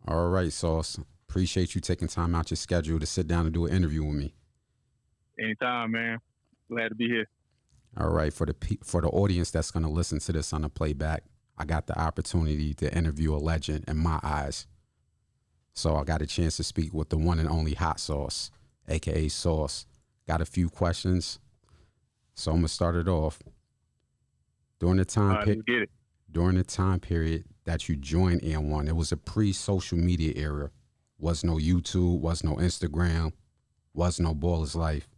All right, Sauce. Appreciate you taking time out your schedule to sit down and do an interview with me. Anytime, man. Glad to be here. All right, for the audience that's going to listen to this on the playback, I got the opportunity to interview a legend in my eyes. So I got a chance to speak with the one and only Hot Sauce, aka Sauce. Got a few questions, so I'm gonna start it off. During the time Let's get it. During the time period that you joined N1, it was a pre-social media era. Was no YouTube, was no Instagram, was no Baller's Life.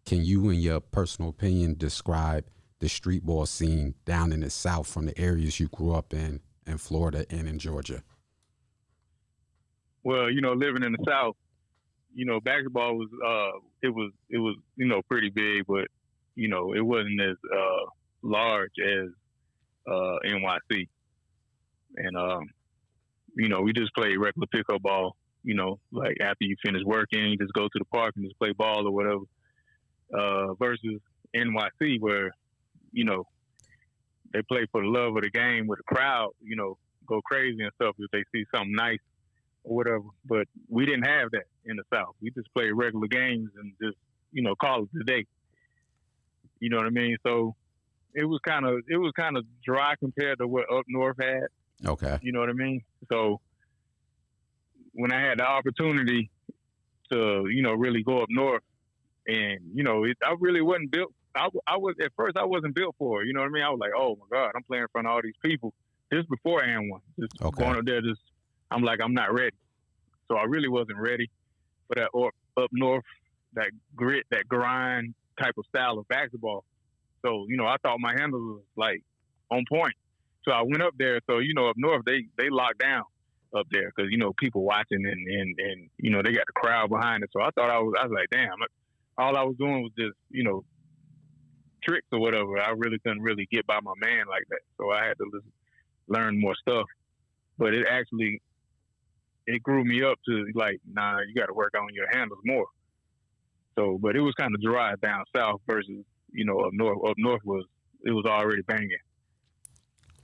Can you, in your personal opinion, describe the streetball scene down in the South from the areas you grew up in Florida and in Georgia? Well, living in the South, basketball was it was pretty big, but it wasn't as large as NYC, and we just played regular pickup ball. Like after you finish working, you just go to the park and just play ball or whatever. Versus NYC, where they play for the love of the game, with the crowd, go crazy and stuff if they see something nice or whatever. But we didn't have that in the South. We just played regular games and just call it the day. You know what I mean? So it was kind of dry compared to what up north had. Okay. You know what I mean? So when I had the opportunity to really go up north, and I really wasn't built. I was at first I wasn't built for it. You know what I mean? I was like, oh my God, I'm playing in front of all these people. Just before N1, just going up there, I'm like, I'm not ready. So I really wasn't ready for that up north, that grit, that grind type of style of basketball. So I thought my handles was like on point. So I went up there. So up north they locked down up there because people watching and they got the crowd behind it. So I thought I was like, damn. All I was doing was just, tricks or whatever. I really couldn't really get by my man like that. So I had to learn more stuff. But it grew me up to like, nah, you got to work on your handles more. So, but it was kind of dry down south versus, up north. Up north it was already banging.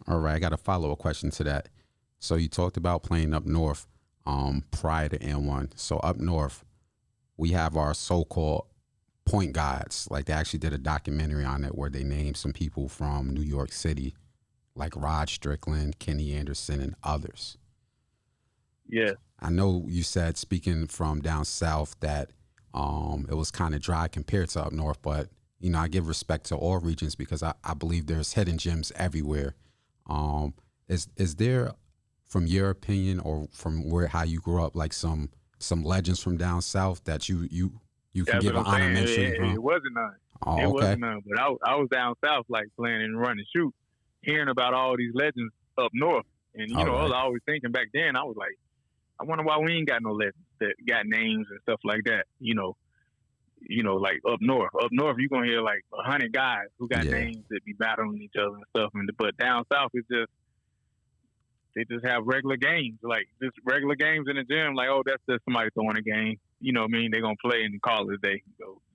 All right, I got a follow-up question to that. So you talked about playing up north prior to N1. So up north, we have our so-called point guards. Like they actually did a documentary on it where they named some people from New York City, like Rod Strickland, Kenny Anderson, and others. Yes. I know you said, speaking from down south, that it was kind of dry compared to up north, but I give respect to all regions because I believe there's hidden gems everywhere. Is there, from your opinion or from how you grew up, like some legends from down south that you can give an honor mention? It wasn't none. Oh, it okay. wasn't none. But I was down south, like playing and run and shoot, hearing about all these legends up north. And, I was always thinking back then, I was like, I wonder why we ain't got no legends that got names and stuff like that, like up north. Up north, you're going to hear like 100 guys who got names that be battling each other and stuff. But down south, they just have regular games, like just regular games in the gym. Like, oh, that's just somebody throwing a game. You know what I mean? They're going to play and call it a day,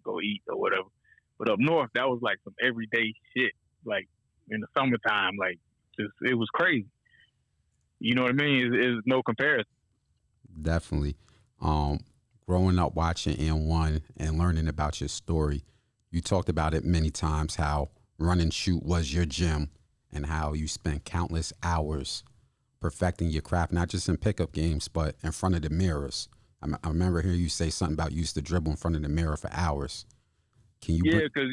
go eat or whatever. But up north, that was like some everyday shit. Like in the summertime, like just, it was crazy. You know what I mean? It's no comparison. Definitely. Growing up watching N1 and learning about your story, you talked about it many times, how run and shoot was your gym and how you spent countless hours perfecting your craft, not just in pickup games, but in front of the mirrors. I remember hearing you say something about you used to dribble in front of the mirror for hours. Can you? Yeah, because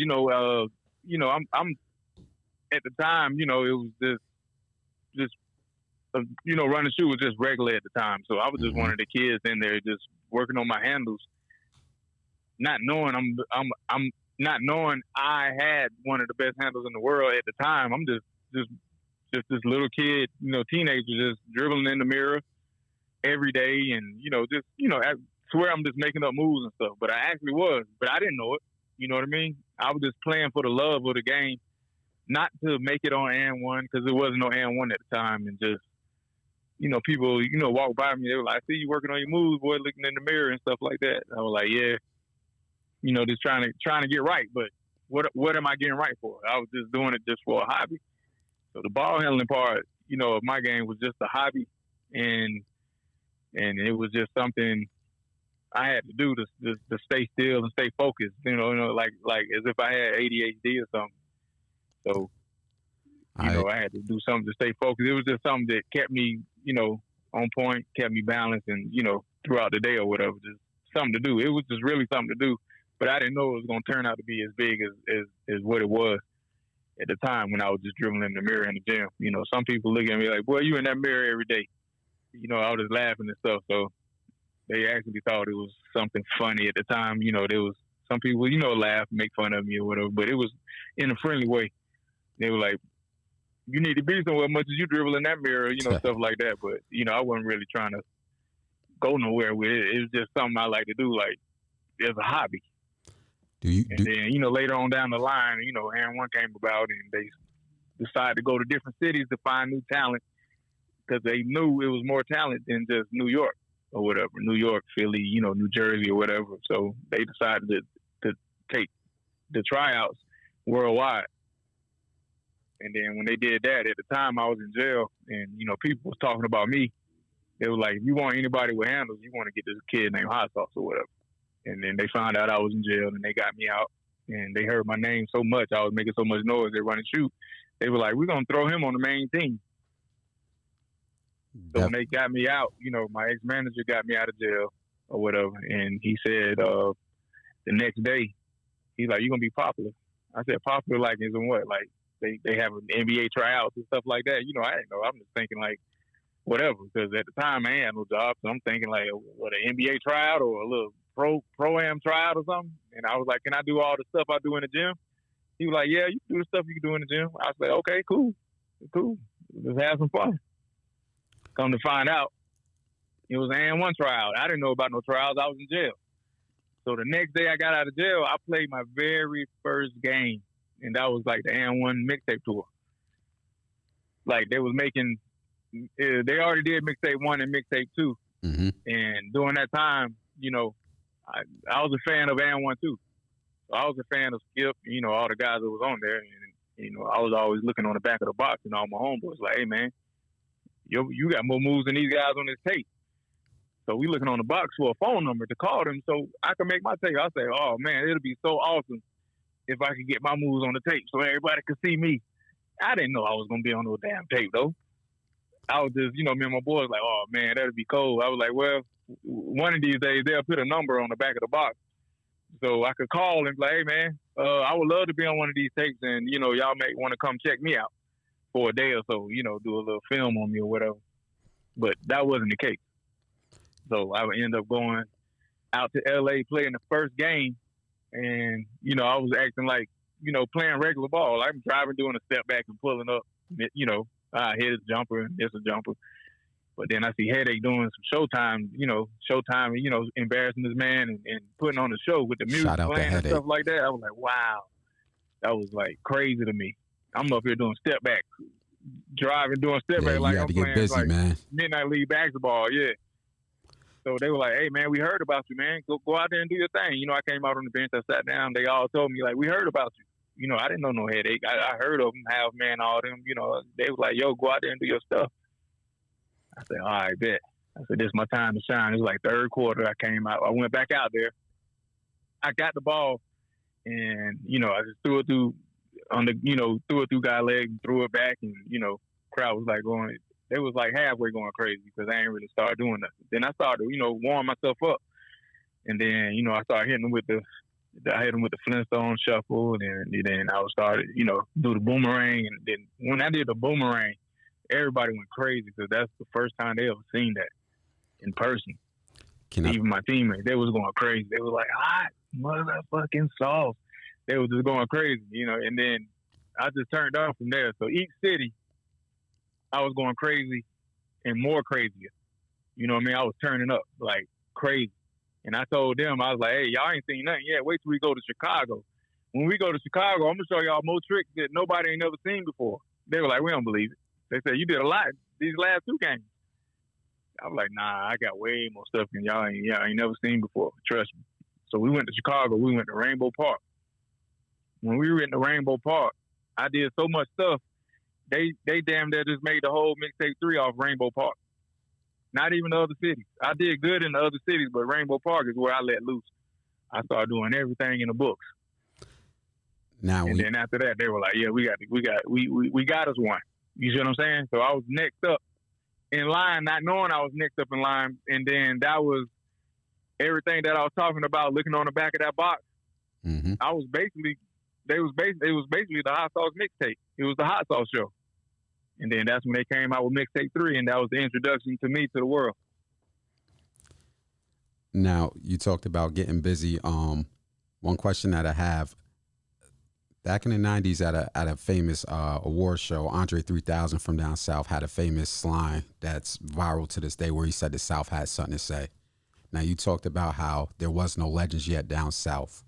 I'm at the time, it was just run and shoot was just regular at the time. So I was just one of the kids in there, just working on my handles, not knowing I'm not knowing I had one of the best handles in the world at the time. I'm just this little kid, teenager, just dribbling in the mirror every day, and I swear I'm just making up moves and stuff. But I actually was, but I didn't know it. You know what I mean? I was just playing for the love of the game, not to make it on N1 because there wasn't no N1 at the time, and just people walk by me. They were like, "I see you working on your moves, boy, looking in the mirror and stuff like that." And I was like, "Yeah, just trying to get right." But what am I getting right for? I was just doing it just for a hobby. So the ball handling part, of my game was just a hobby, and and it was just something I had to do to stay still and stay focused. Like as if I had ADHD or something. So, I had to do something to stay focused. It was just something that kept me, on point, kept me balanced, and throughout the day or whatever. Just something to do. It was just really something to do. But I didn't know it was going to turn out to be as big as what it was at the time when I was just dribbling in the mirror in the gym. Some people look at me like, boy, you in that mirror every day. I was just laughing and stuff. So they actually thought it was something funny at the time. There was some people, laugh, make fun of me or whatever, but it was in a friendly way. They were like, you need to be somewhere as much as you dribble in that mirror, stuff like that. But, I wasn't really trying to go nowhere with it. It was just something I like to do, like, as a hobby. Then, later on down the line, N1 came about and they decided to go to different cities to find new talent because they knew it was more talent than just New York or whatever. New York, Philly, New Jersey or whatever. So they decided to take the tryouts worldwide. And then when they did that, at the time I was in jail and, people was talking about me. They were like, if you want anybody with handles, you want to get this kid named Hot Sauce or whatever. And then they found out I was in jail and they got me out. And they heard my name so much, I was making so much noise, they run and shoot. They were like, we're going to throw him on the main team. So when they got me out, my ex-manager got me out of jail or whatever. And he said the next day, he's like, you're going to be popular. I said, popular like is in what? Like they have an NBA tryouts and stuff like that. I didn't know. I'm just thinking like whatever. Because at the time, I ain't had no job. So I'm thinking like, what, an NBA tryout or a little pro-am tryout or something? And I was like, can I do all the stuff I do in the gym? He was like, yeah, you can do the stuff you can do in the gym. I was like, okay, cool. Let's have some fun. Come to find out, it was an N1 tryout. I didn't know about no trials. I was in jail. So the next day I got out of jail, I played my very first game. And that was like the N1 Mixtape tour. Like they was making, they already did Mixtape 1 and Mixtape 2. Mm-hmm. And during that time, I was a fan of N1 too. So I was a fan of Skip, all the guys that was on there. And, I was always looking on the back of the box and all my homeboys like, hey man, you got more moves than these guys on this tape. So we looking on the box for a phone number to call them so I can make my tape. I say, oh man, it'll be so awesome if I could get my moves on the tape so everybody could see me. I didn't know I was going to be on no damn tape though. I was just, me and my boys like, oh man, that'd be cool. I was like, well, one of these days they'll put a number on the back of the box so I could call and be like, hey man, I would love to be on one of these tapes and, y'all may want to come check me out for a day or so, do a little film on me or whatever. But that wasn't the case. So I would end up going out to LA playing the first game. And, I was acting like, playing regular ball. I'm driving, doing a step back and pulling up, I hit a jumper and it's a jumper. But then I see Headache doing some Showtime, embarrassing this man and putting on the show with the music playing and stuff like that. I was like, wow. That was like crazy to me. I'm up here doing step back, driving, doing step back like I'm playing busy, like man. Midnight League basketball, yeah. So they were like, hey, man, we heard about you, man. Go out there and do your thing. I came out on the bench. I sat down. They all told me, like, we heard about you. I didn't know no Headache. I heard of them, Half Man, all them. They was like, yo, go out there and do your stuff. I said, all right, bet. I said, this is my time to shine. It was like third quarter. I came out. I went back out there. I got the ball, and, I just threw it through threw it through guy leg and threw it back, and, crowd was like going, they was like halfway going crazy because I ain't really started doing nothing. Then I started, warm myself up. And then, I started hitting them with I hit them with the Flintstone shuffle, and then I started, do the boomerang. And then when I did the boomerang, everybody went crazy because that's the first time they ever seen that in person. Even my teammates, they was going crazy. They was like, hot motherfucking sauce. They was just going crazy, and then I just turned on from there. So each city, I was going crazy and more crazier. You know what I mean? I was turning up like crazy. And I told them, I was like, hey, y'all ain't seen nothing yet. Wait till we go to Chicago. When we go to Chicago, I'm going to show y'all more tricks that nobody ain't never seen before. They were like, we don't believe it. They said, you did a lot these last two games. I was like, nah, I got way more stuff than y'all ain't never seen before. Trust me. So we went to Chicago. We went to Rainbow Park. When we were in the Rainbow Park, I did so much stuff. They damn near just made the whole Mixtape 3 off Rainbow Park. Not even the other cities. I did good in the other cities, but Rainbow Park is where I let loose. I started doing everything in the books. Then after that, they were like, "Yeah, we got us one." You see what I'm saying? So I was next up in line, not knowing I was next up in line, and then that was everything that I was talking about. Looking on the back of that box, I was basically, it was basically the Hot Sauce Mixtape. It was the Hot Sauce show, and then that's when they came out with Mixtape 3, and that was the introduction to me to the world. Now, you talked about getting busy. One question that I have, back in the 90s at a famous award show, Andre 3000 from down south had a famous line that's viral to this day where he said the South had something to say. Now, you talked about how there was no legends yet down south.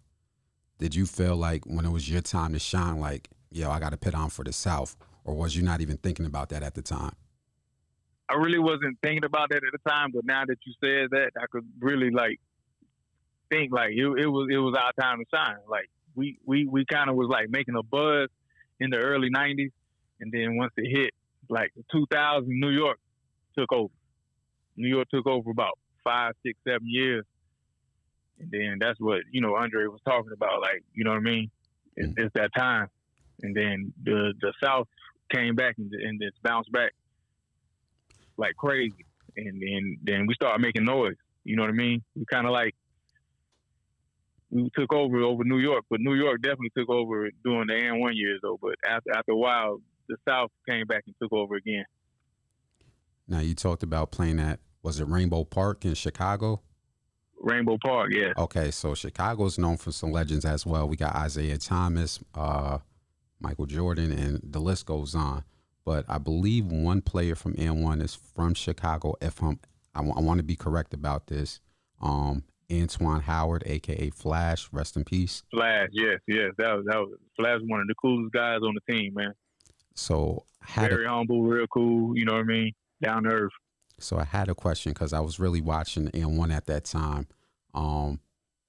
Did you feel like when it was your time to shine, like, yo, I got to put on for the South? Or was you not even thinking about that at the time? I really wasn't thinking about that at the time, but now that you said that, I could really like think like it was our time to shine. Like we kind of was like making a buzz in the early 90s, and then once it hit like 2000, New York took over. New York took over about 5, 6, 7 years, and then that's what Andre was talking about. Like, you know what I mean? It's that time, and then the South came back and it's bounced back like crazy, and then we started making noise. You know what I mean? We kind of like we took over New York, but New York definitely took over during the N1 years though. But after a while, the South came back and took over again. Now, you talked about playing at, was it Rainbow Park in Chicago? Rainbow Park, yeah. Okay, so Chicago's known for some legends as well. We got Isaiah Thomas, Michael Jordan, and the list goes on. But I believe one player from N1 is from Chicago. If I want to be correct about this. Antoine Howard, aka Flash, rest in peace. Flash, yes. That was Flash, one of the coolest guys on the team, man. So very humble, real cool. You know what I mean? Down to earth. So I had a question because I was really watching N1 at that time.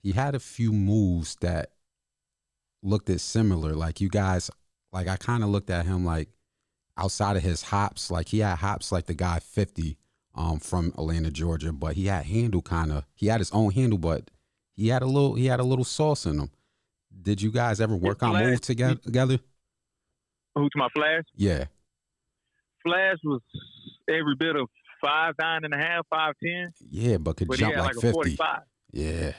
He had a few moves that looked at similar. Like you guys, like I kind of looked at him like outside of his hops, like he had hops like the guy 50 from Atlanta, Georgia, but he had he had his own handle, but he had a little sauce in him. Did you guys ever work on moves together? Who, to my Flash? Yeah. Flash was every bit of 5'9.5", 5'10". Yeah, but could jump like 50. 45. Yeah.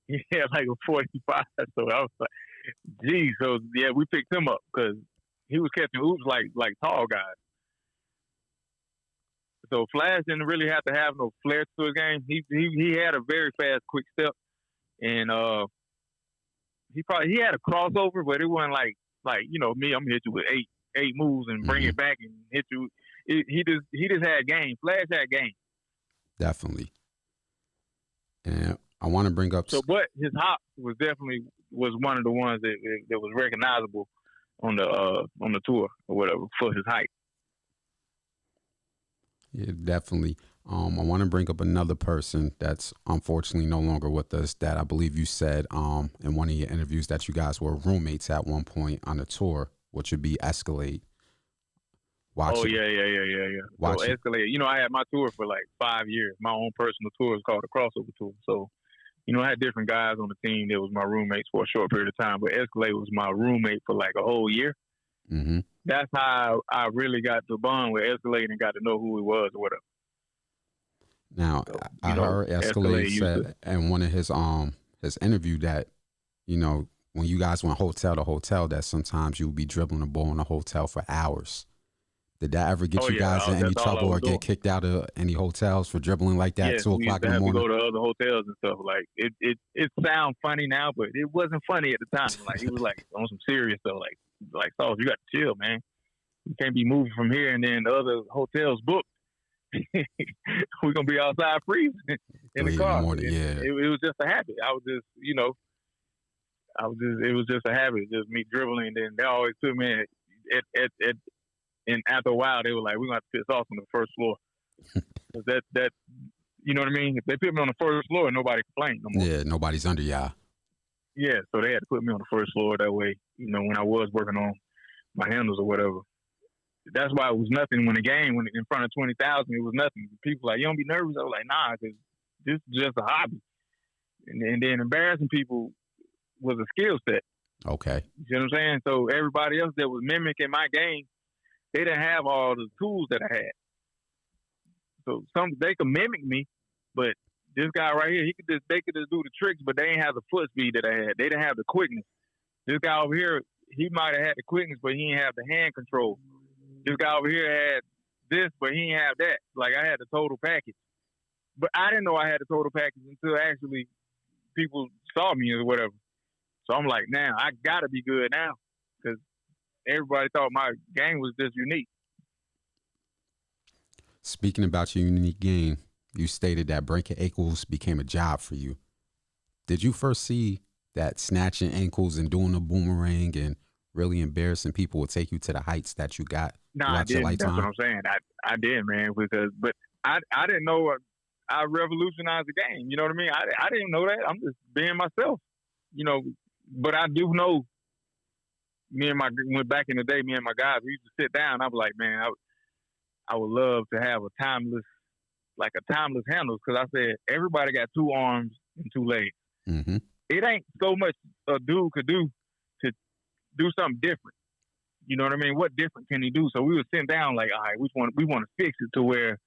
Yeah, like a 45. So I was like, geez. So yeah, we picked him up because he was catching oops like tall guys. So Flash didn't really have to have no flair to his game. He had a very fast, quick step, and he had a crossover, but it wasn't like me. I'm gonna hit you with eight moves and bring it back and hit you. He just had game. Flash had game. Definitely. And I want to bring up. So, but his hop was one of the ones that was recognizable on the tour or whatever for his height. Yeah, definitely. I want to bring up another person that's unfortunately no longer with us that I believe you said in one of your interviews that you guys were roommates at one point on the tour, which would be Esclade. Yeah. So Escalade, I had my tour for like 5 years. My own personal tour is called the Crossover Tour. So, I had different guys on the team that was my roommates for a short period of time, but Escalade was my roommate for like a whole year. Mm-hmm. That's how I really got to bond with Escalade and got to know who he was or whatever. Now, so, I heard Escalade said in one of his interview that, when you guys went hotel to hotel, that sometimes you would be dribbling the ball in a hotel for hours. Did that ever get you guys in any trouble or get kicked out of any hotels for dribbling like that? 2 o'clock in the morning. We go to other hotels and stuff. Like it sounds funny now, but it wasn't funny at the time. Like it was like on some serious stuff. Like Sauce, you got to chill, man. You can't be moving from here and then the other hotels booked. We're gonna be outside freezing in the car. It was just a habit. It was just a habit, just me dribbling. And then they always took me and after a while, they were like, "We're gonna have to piss off on the first floor." that you know what I mean? If they put me on the first floor, nobody complained no more. Yeah, nobody's under y'all. Yeah, so they had to put me on the first floor that way. When I was working on my handles or whatever. that's why it was nothing when the game, when in front of 20,000, it was nothing. People like, you don't be nervous. I was like, nah, because this is just a hobby. And then embarrassing people was a skill set. Okay. You see what I'm saying? So everybody else that was mimicking my game, they didn't have all the tools that I had. So they could mimic me, but this guy right here, they could just do the tricks, but they didn't have the foot speed that I had. They didn't have the quickness. This guy over here, he might have had the quickness, but he didn't have the hand control. This guy over here had this, but he didn't have that. Like, I had the total package. But I didn't know I had the total package until actually people saw me or whatever. So I'm like, now I got to be good now, because everybody thought my game was just unique. Speaking about your unique game, you stated that breaking ankles became a job for you. Did you first see that snatching ankles and doing a boomerang and really embarrassing people would take you to the heights that you got throughout your lifetime? That's what I'm saying. I did, man, but I didn't know I revolutionized the game. You know what I mean? I didn't know that. I'm just being myself, you know. But I do know, when back in the day, me and my guys, we used to sit down. I was like, man, I would love to have a timeless handles, because I said everybody got two arms and two legs. Mm-hmm. It ain't so much a dude could do to do something different. You know what I mean? What different can he do? So we would sit down like, all right, we want to fix it to where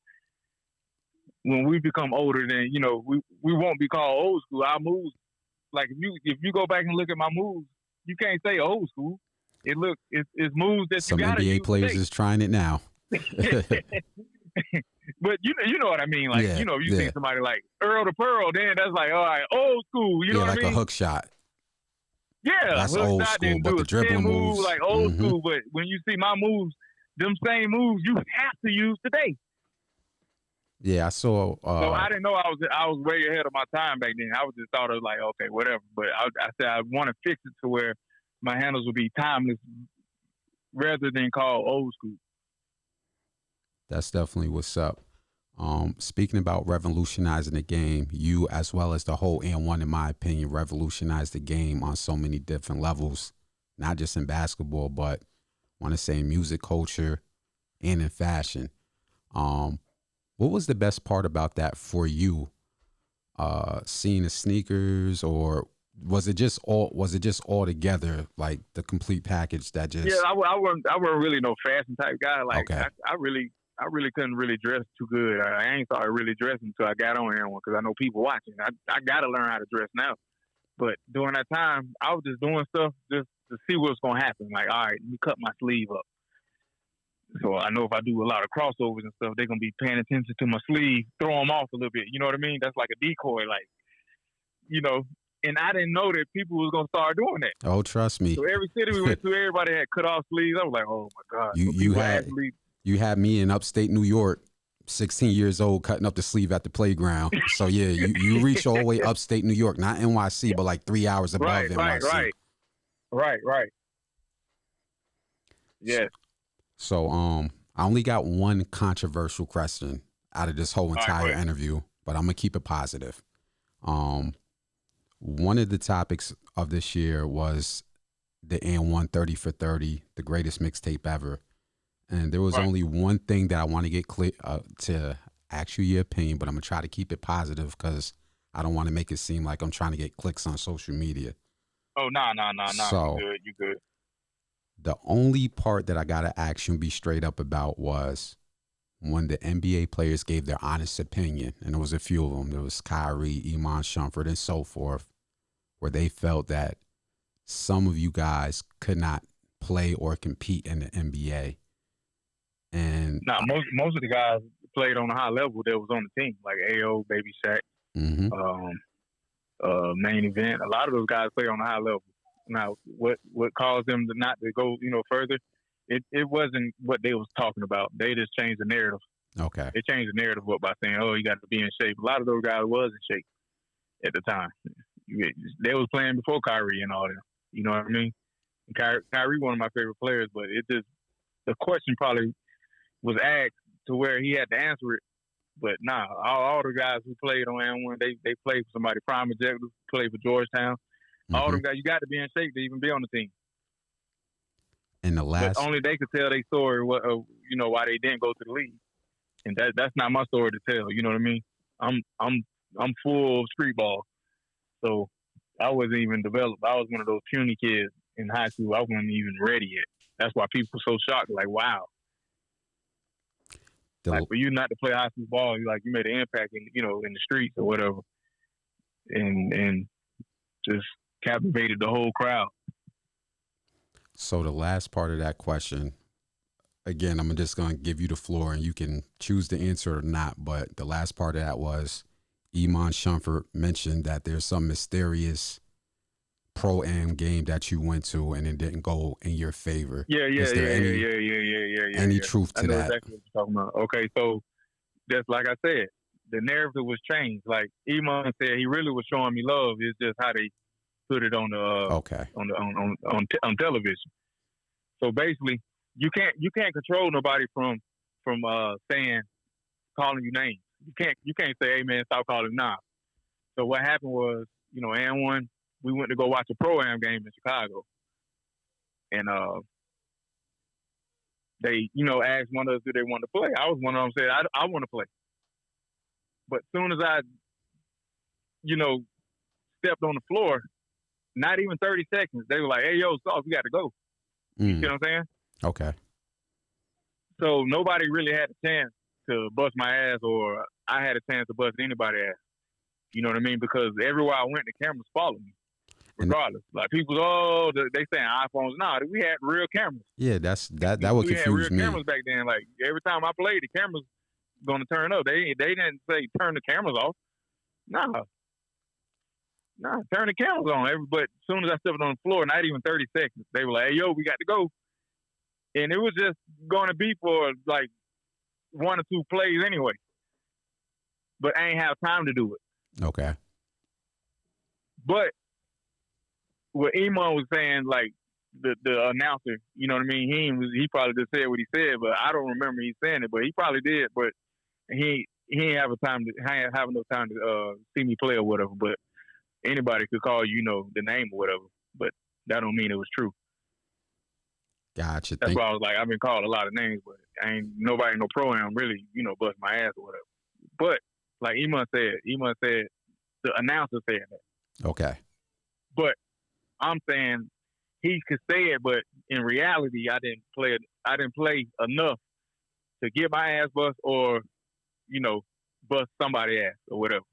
when we become older, then, you know, we won't be called old school. Our moves, like if you go back and look at my moves, you can't say old school. It's moves that some you gotta NBA use players today. is trying it now. But you know what I mean? Like, you know, if you see somebody like Earl to Pearl, then that's like, all right, old school. You know what I mean? Like a hook shot. Yeah, that's old school, but the dribbling moves, like old school. But when you see my moves, them same moves you have to use today. Yeah, I saw. So I didn't know I was way ahead of my time back then. I was just thought of like, okay, whatever. But I said I want to fix it to where my handles will be timeless rather than called old school. That's definitely what's up. Speaking about revolutionizing the game, you, as well as the whole N1, in my opinion, revolutionized the game on so many different levels, not just in basketball, but I want to say in music culture and in fashion. What was the best part about that for you? Seeing the sneakers, or was it just all together, like the complete package that just? Yeah, I wasn't really no fashion type guy. Like, okay. I really couldn't really dress too good. I ain't started really dressing until I got on here because I know people watching. I got to learn how to dress now. But during that time, I was just doing stuff just to see what's going to happen. Like, all right, let me cut my sleeve up. So I know if I do a lot of crossovers and stuff, they're going to be paying attention to my sleeve, throw them off a little bit. You know what I mean? That's like a decoy, like, you know. And I didn't know that people was going to start doing that. Oh, trust me. So every city we went to, everybody had cut off sleeves. I was like, oh, my God. You had me in upstate New York, 16 years old, cutting up the sleeve at the playground. So, yeah, you reach all the way upstate New York, not NYC, but like 3 hours above NYC. Right. Yeah. So, I only got one controversial question out of this whole entire interview, but I'm going to keep it positive. One of the topics of this year was the N1 30 for 30, the greatest mixtape ever. And there was only one thing that I want to get clear to ask you your opinion, but I'm going to try to keep it positive because I don't want to make it seem like I'm trying to get clicks on social media. Oh, no. So, you good. The only part that I got to ask you and be straight up about was when the NBA players gave their honest opinion, and there was a few of them. There was Kyrie, Iman Shumpert, and so forth, where they felt that some of you guys could not play or compete in the NBA. And most of the guys played on a high level that was on the team, like AO, Baby Shaq, Main Event. A lot of those guys played on a high level. Now, what caused them to not to go, further? It wasn't what they was talking about. They just changed the narrative. Okay. They changed the narrative up by saying, "Oh, you got to be in shape." A lot of those guys was in shape at the time. They was playing before Kyrie and all that. You know what I mean? Kyrie, one of my favorite players, but the question probably was asked to where he had to answer it. But all the guys who played on N1, they played for somebody. Prime Executives played for Georgetown. All them guys, you got to be in shape to even be on the team. And the But last, only they could tell their story. What why they didn't go to the league, and that's not my story to tell. You know what I mean? I'm full Streetball, so I wasn't even developed. I was one of those puny kids in high school. I wasn't even ready yet. That's why people were so shocked. Like, wow. Like for you not to play high school ball, you made an impact in the streets or whatever, and just captivated the whole crowd. So the last part of that question, again, I'm just going to give you the floor and you can choose to answer or not. But the last part of that was Iman Shumpert mentioned that there's some mysterious pro-am game that you went to and it didn't go in your favor. Yeah. Any truth to I know that? exactly what you're talking about. Okay, so just like I said, the narrative was changed. Like Iman said, he really was showing me love. It's just how they put it on the on television. So basically, you can't control nobody from saying calling you names. You can't say, hey man, stop calling nah. So what happened was, and one, we went to go watch a pro-am game in Chicago. And they, asked one of us, do they want to play? I was one of them said, I want to play. But as soon as I, stepped on the floor, not even 30 seconds, they were like, hey, yo, Sauce, we got to go. You see what I'm saying? Okay. So nobody really had a chance to bust my ass, or I had a chance to bust anybody's ass. You know what I mean? Because everywhere I went, the cameras followed me, regardless. Like people, they saying iPhones. Nah, we had real cameras. Yeah, that would confuse me. We had real cameras back then. Like every time I played, the cameras gonna turn up. They didn't say turn the cameras off. Nah, turn the cameras on. But as soon as I stepped on the floor, not even 30 seconds, they were like, hey, yo, we got to go. And it was just going to be for like 1 or 2 plays anyway. But I ain't have time to do it. Okay. But what Iman was saying, like the announcer, you know what I mean? He probably just said what he said, but I don't remember he saying it. But he probably did. But he ain't have enough time to see me play or whatever. But anybody could call the name or whatever. But that don't mean it was true. Gotcha. That's why I was like, I've been called a lot of names, but ain't nobody no pro-am really, bust my ass or whatever. But like Iman said, the announcer said that. Okay. But I'm saying he could say it, but in reality, I didn't play enough to get my ass bust or, bust somebody's ass or whatever.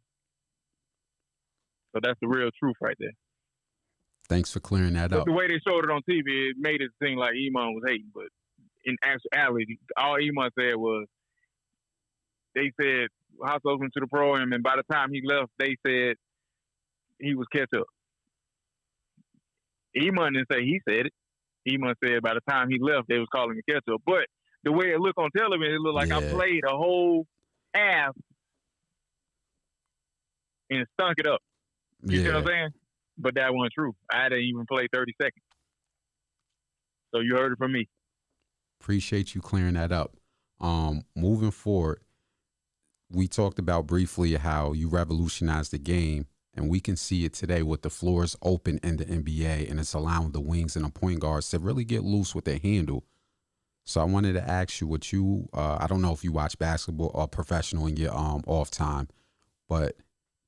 So that's the real truth right there. Thanks for clearing that up. The way they showed it on TV, it made it seem like Iman was hating, but in actuality, all Iman said was, they said House open to the pro-am, and by the time he left, they said he was catch up. Iman didn't say he said it. Iman said by the time he left, they was calling him catch up. But the way it looked on television, it looked like I played a whole half and stunk it up. You see what I'm saying? But that wasn't true. I didn't even play 30 seconds. So you heard it from me. Appreciate you clearing that up. Moving forward, we talked about briefly how you revolutionized the game, and we can see it today with the floors open in the NBA, and it's allowing the wings and the point guards to really get loose with their handle. So I wanted to ask you what I don't know if you watch basketball or professional in your off time, but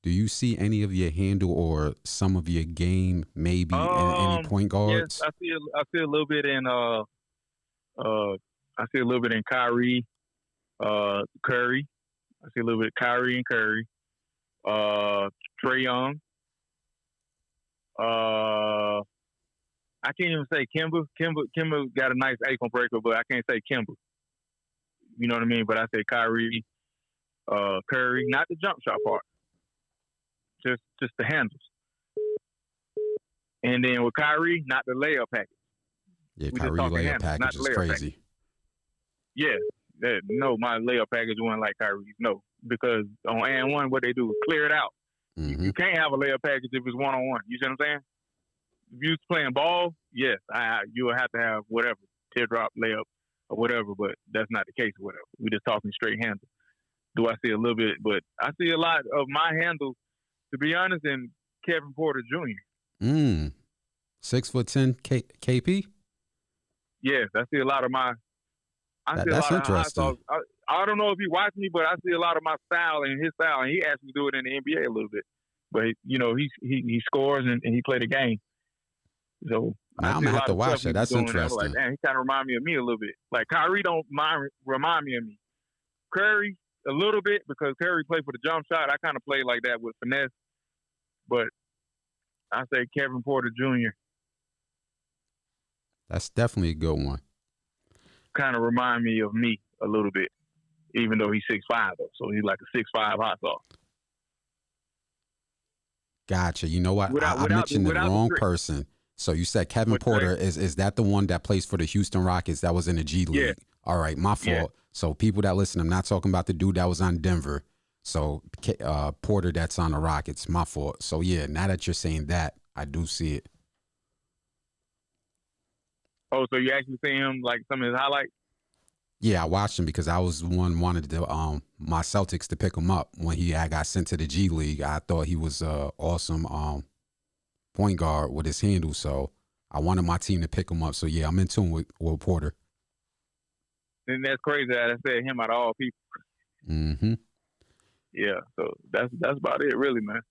do you see any of your handle or some of your game maybe in any point guards? Yes, I see a little bit in Kyrie, Curry. I see a little bit of Kyrie and Curry. Trae Young. I can't even say Kimba. Kimba got a nice ankle breaker, but I can't say Kimba. You know what I mean? But I say Kyrie, Curry, not the jump shot part. Just the handles. And then with Kyrie, not the layup package. Yeah, Kyrie layup package is crazy. Package. Yeah. No, my layup package wasn't like Kyrie's. No. Because on and one, what they do is clear it out. Mm-hmm. You can't have a layup package if it's one-on-one. You see what I'm saying? If you're playing ball, yes, you will have to have whatever, teardrop, layup, or whatever, but that's not the case or whatever. We're just talking straight handle. Do I see a little bit? But I see a lot of my handle, to be honest, in Kevin Porter Jr. 6'10" KP? Yes, I see a lot of my. I see a That's lot of hot interesting. sauce. I don't know if he watched me, but I see a lot of my style and his style, and he asked me to do it in the NBA a little bit. But he scores and he played the game. So I Now I'm see a gonna have lot to of stuff watch he that. was That's doing. And I was like, interesting. man, he kind of remind me of me a little bit. Like Kyrie don't remind me of me. Curry a little bit because Curry played for the jump shot. I kind of play like that with finesse. But I say Kevin Porter Jr. That's definitely a good one. kind of remind me of me a little bit, even though he's 6'5", though. So he's like a 6'5" hot sauce. Gotcha. You know what? I Without mentioned the wrong trick. person. So you said Kevin Porter. Is that the one that plays for the Houston Rockets that was in the G League? Yeah. All right, my fault. Yeah. So people that listen, I'm not talking about the dude that was on Denver. So Porter that's on the Rockets, my fault. So yeah, now that you're saying that, I do see it. Oh, so you actually see him like some of his highlights? Yeah, I watched him because I was one wanted to my Celtics to pick him up when he got sent to the G League. I thought he was awesome point guard with his handle, so I wanted my team to pick him up. So yeah, I'm in tune with Porter. And that's crazy that I said him out of all people. Mm-hmm. Yeah, so that's about it, really, man.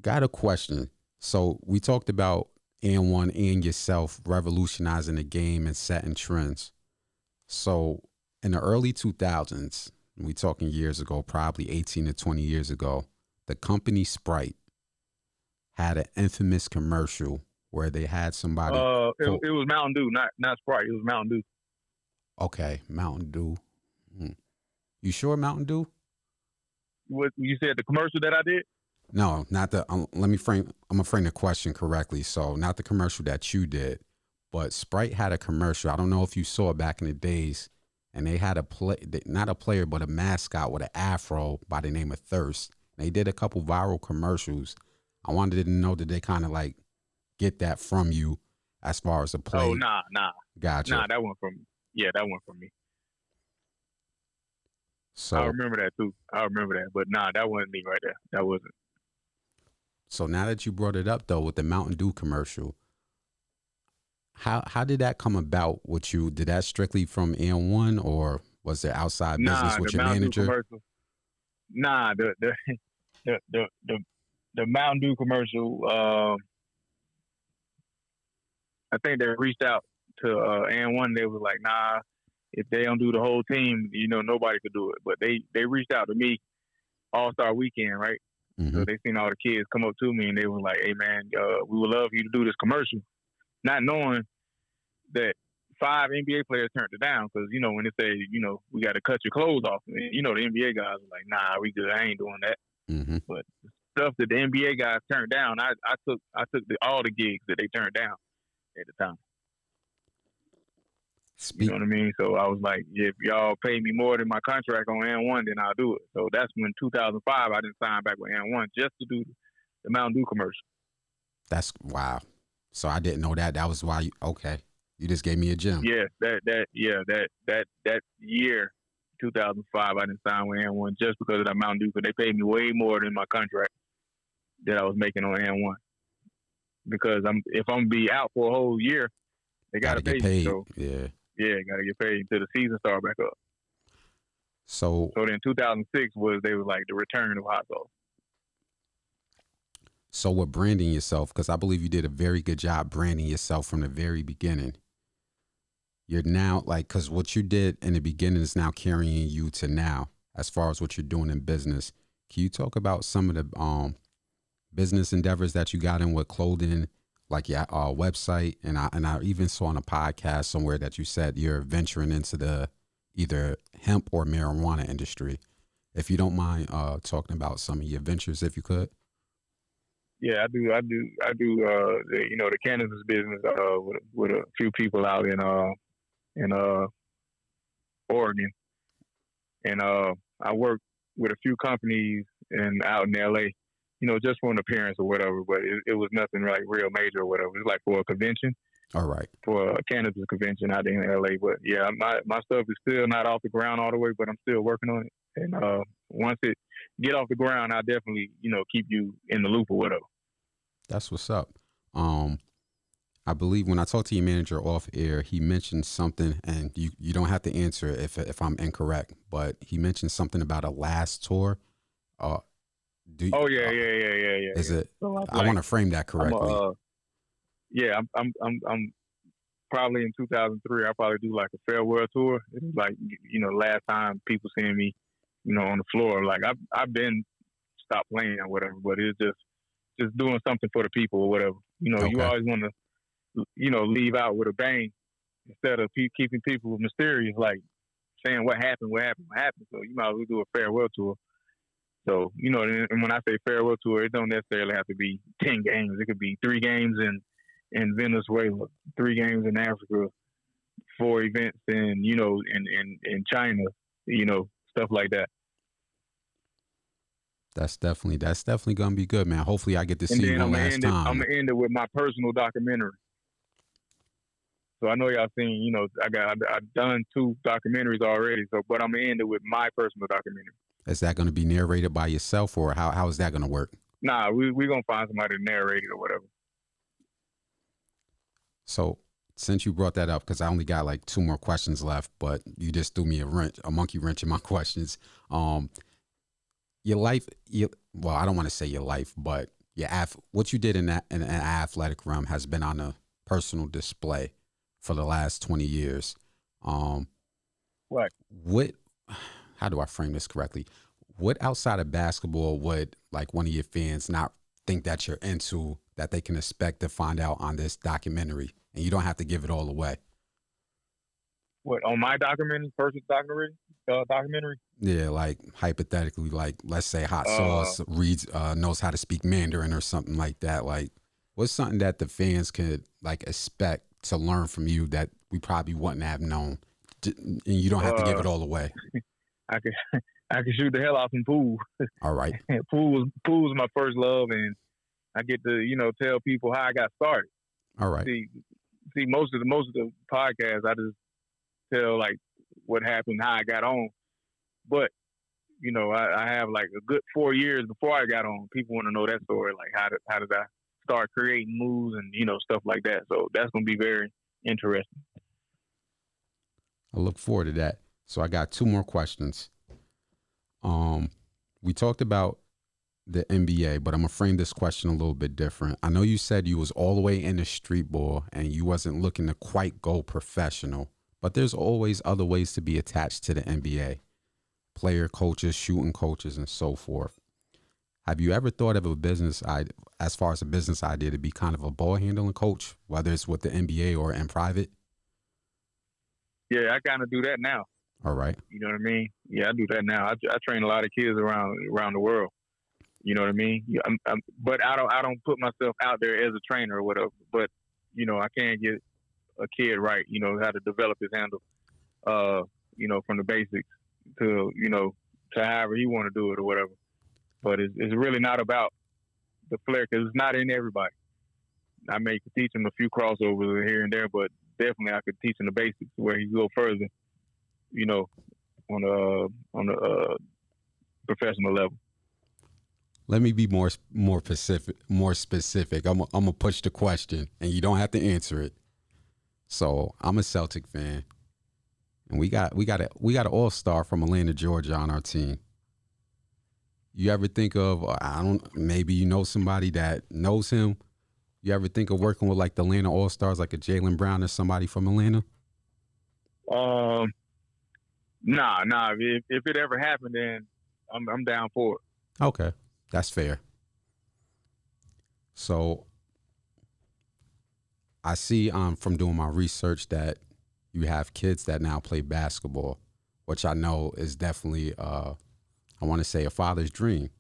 Got a question. So we talked about N1 and yourself revolutionizing the game and setting trends. So in the early 2000s, we talking years ago, probably 18 to 20 years ago, the company Sprite had an infamous commercial where they had somebody. It was Mountain Dew, not Sprite. It was Mountain Dew. Okay, Mountain Dew. You sure Mountain Dew? What you said, the commercial that I did? No, not the. I'm gonna frame the question correctly. So not the commercial that you did, but Sprite had a commercial. I don't know if you saw it back in the days, and they had not a player, but a mascot with an afro by the name of Thirst. They did a couple viral commercials. I wanted to know that they kind of like get that from you as far as a play. Oh, nah. Gotcha. Nah, that one from me. So I remember that too. I remember that, but nah, that wasn't me right there. That wasn't. So now that you brought it up though, with the Mountain Dew commercial, how did that come about with you? Did that strictly from N1 or was there outside business with your manager? Nah, the Mountain Dew commercial. I think they reached out to N1. They was like, nah, if they don't do the whole team, nobody could do it. But they reached out to me All-Star Weekend, right? Mm-hmm. So they seen all the kids come up to me and they were like, hey, man, we would love you to do this commercial. Not knowing that 5 NBA players turned it down because, when they say, we got to cut your clothes off. And, the NBA guys were like, nah, we good. I ain't doing that. Mm-hmm. But stuff that the NBA guys turned down, I took all the gigs that they turned down at the time. You know what I mean? So I was like, if y'all pay me more than my contract on N1, then I'll do it. So that's when 2005, I didn't sign back with N1 just to do the Mountain Dew commercial. That's wow. So I didn't know that. That was why you just gave me a gem. Yeah, that year, 2005, I didn't sign with N1 just because of that Mountain Dew, because they paid me way more than my contract that I was making on N1. Because if I'm be out for a whole year, they gotta pay me. So, yeah, gotta get paid until the season start back up. So then 2006 they were like the return of hot sauce. So with branding yourself, because I believe you did a very good job branding yourself from the very beginning. You're now because what you did in the beginning is now carrying you to now as far as what you're doing in business. Can you talk about some of the business endeavors that you got in with clothing, like your website? And I even saw on a podcast somewhere that you said you're venturing into the either hemp or marijuana industry. If you don't mind talking about some of your ventures, if you could. Yeah, I do the cannabis business with a few people out in Oregon, and I work with a few companies out in LA, just for an appearance or whatever. But it was nothing like real major or whatever. It was like for a convention. All right. For a cannabis convention out in LA. But yeah, my stuff is still not off the ground all the way, but I'm still working on it. And once it get off the ground, I'll definitely keep you in the loop or whatever. That's what's up. I believe when I talked to your manager off air, he mentioned something, and you don't have to answer if I'm incorrect, but he mentioned something about a last tour. Uh, Oh yeah. Is it? So I want to frame that correctly. I'm probably in 2003. I'll probably do like a farewell tour. It's like last time people seeing me, on the floor. Like I've been stopped playing or whatever, but it's just doing something for the people or whatever. You Okay. always want to leave out with a bang instead of keeping people mysterious, like saying what happened. So you might as well do a farewell tour. So, and when I say farewell tour, it don't necessarily have to be 10 games. It could be 3 games in Venezuela, 3 games in Africa, 4 events in China, stuff like that. That's definitely gonna be good, man. Hopefully I get to see you one last time. I'm gonna end it with my personal documentary. So I know y'all seen, I've done 2 documentaries already. So, but I'm gonna end it with my personal documentary. Is that going to be narrated by yourself, or how is that going to work? Nah, we're going to find somebody to narrate it or whatever. So since you brought that up, because I only got like 2 more questions left, but you just threw me a monkey wrench in my questions. Your life, well, I don't want to say your life, but what you did in an athletic realm has been on a personal display for the last 20 years. What? How do I frame this correctly? What outside of basketball would like one of your fans not think that you're into that they can expect to find out on this documentary? And you don't have to give it all away. What, on my documentary, personal documentary? Yeah, like hypothetically, like let's say Hot Sauce knows how to speak Mandarin or something like that. Like, what's something that the fans could like expect to learn from you that we probably wouldn't have known? And you don't have to give it all away. I could shoot the hell out some pool. All right. Pool was my first love, and I get to tell people how I got started. All right. See most of the podcasts I just tell like what happened, how I got on. But I have like a good 4 years before I got on. People want to know that story, like how did I start creating moves and stuff like that. So that's gonna be very interesting. I look forward to that. So I got 2 more questions. We talked about the NBA, but I'm gonna frame this question a little bit different. I know you said you was all the way into Streetball and you wasn't looking to quite go professional, but there's always other ways to be attached to the NBA. Player coaches, shooting coaches, and so forth. Have you ever thought of as far as a business idea, to be kind of a ball handling coach, whether it's with the NBA or in private? Yeah, I kind of do that now. All right. You know what I mean? Yeah, I do that now. I train a lot of kids around the world. You know what I mean? But I don't put myself out there as a trainer or whatever. But I can get a kid right. How to develop his handle. From the basics to to however he want to do it or whatever. But it's really not about the flair, because it's not in everybody. I may teach him a few crossovers here and there, but definitely I could teach him the basics where he can go further. On a professional level. Let me be more specific. I'm gonna push the question, and you don't have to answer it. So I'm a Celtic fan, and we got an all-star from Atlanta, Georgia on our team. You ever think of maybe you know somebody that knows him? You ever think of working with like the Atlanta All-Stars, like a Jaylen Brown or somebody from Atlanta? Nah. If it ever happened, then I'm down for it. Okay, that's fair. So I see from doing my research that you have kids that now play basketball, which I know is definitely I want to say a father's dream.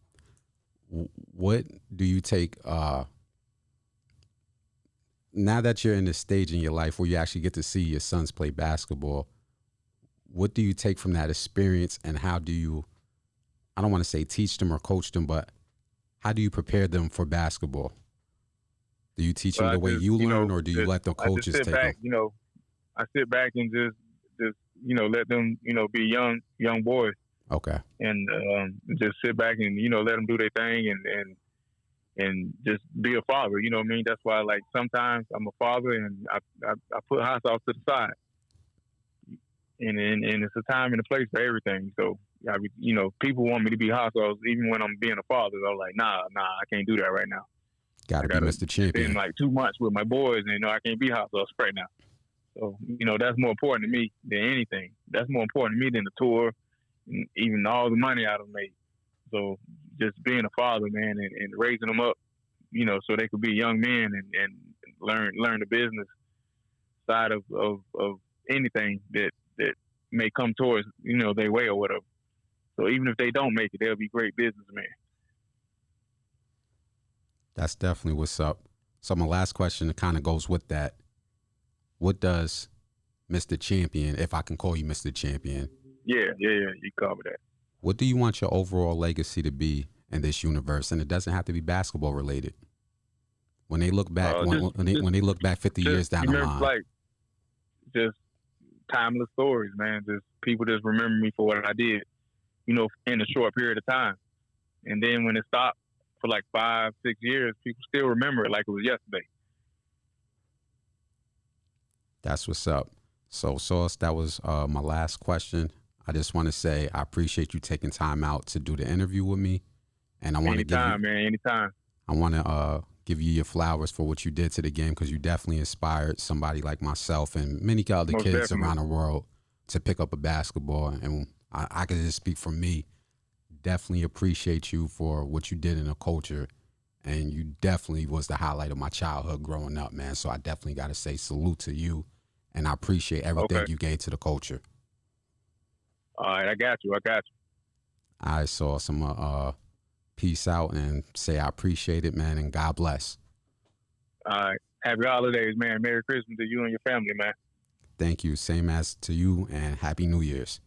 What do you take now that you're in this stage in your life where you actually get to see your sons play basketball? What do you take from that experience, and how do you, I don't want to say teach them or coach them, but how do you prepare them for basketball? Do you teach them the way you learn, or do you let the coaches take them? I sit back and just let them, be young boys. Okay. And just sit back and, let them do their thing and and just be a father. You know what I mean? That's why, like, sometimes I'm a father and I put hot sauce to the side, and it's a time and a place for everything. So, you know, people want me to be hot sauce even when I'm being a father. I'm like, nah, I can't do that right now. Gotta be Mr. Champion. Spend like 2 months with my boys, and you know I can't be hot sauce right now. So, you know, that's more important to me than anything. That's more important to me than the tour, and even all the money I've made. So, just being a father, man, and raising them up, you know, so they could be young men and learn the business side of anything that may come towards, you know, their way or whatever. So even if they don't make it, they'll be great businessmen. That's definitely what's up. So my last question kind of goes with that. What does Mr. Champion, if I can call you Mr. Champion? Yeah, you cover that. What do you want your overall legacy to be in this universe? And it doesn't have to be basketball related. When they look back, when they look back 50 years down the line, like just timeless stories, man. Just people just remember me for what I did, you know, in a short period of time. And then when it stopped for like 5-6 years, people still remember it like it was yesterday. That's what's up. So, Sauce, that was my last question. I just want to say I appreciate you taking time out to do the interview with me, and I want to give you, anytime. I want to give you your flowers for what you did to the game, because you definitely inspired somebody like myself and many other Most kids definitely. around the world to pick up a basketball. And I can just speak for me. Definitely appreciate you for what you did in the culture, and you definitely was the highlight of my childhood growing up, man. So I definitely got to say salute to you, and I appreciate everything you gave to the culture. All right, I got you. I saw some peace out and say I appreciate it, man, and God bless. All right, happy holidays, man. Merry Christmas to you and your family, man. Thank you. Same as to you, and Happy New Year's.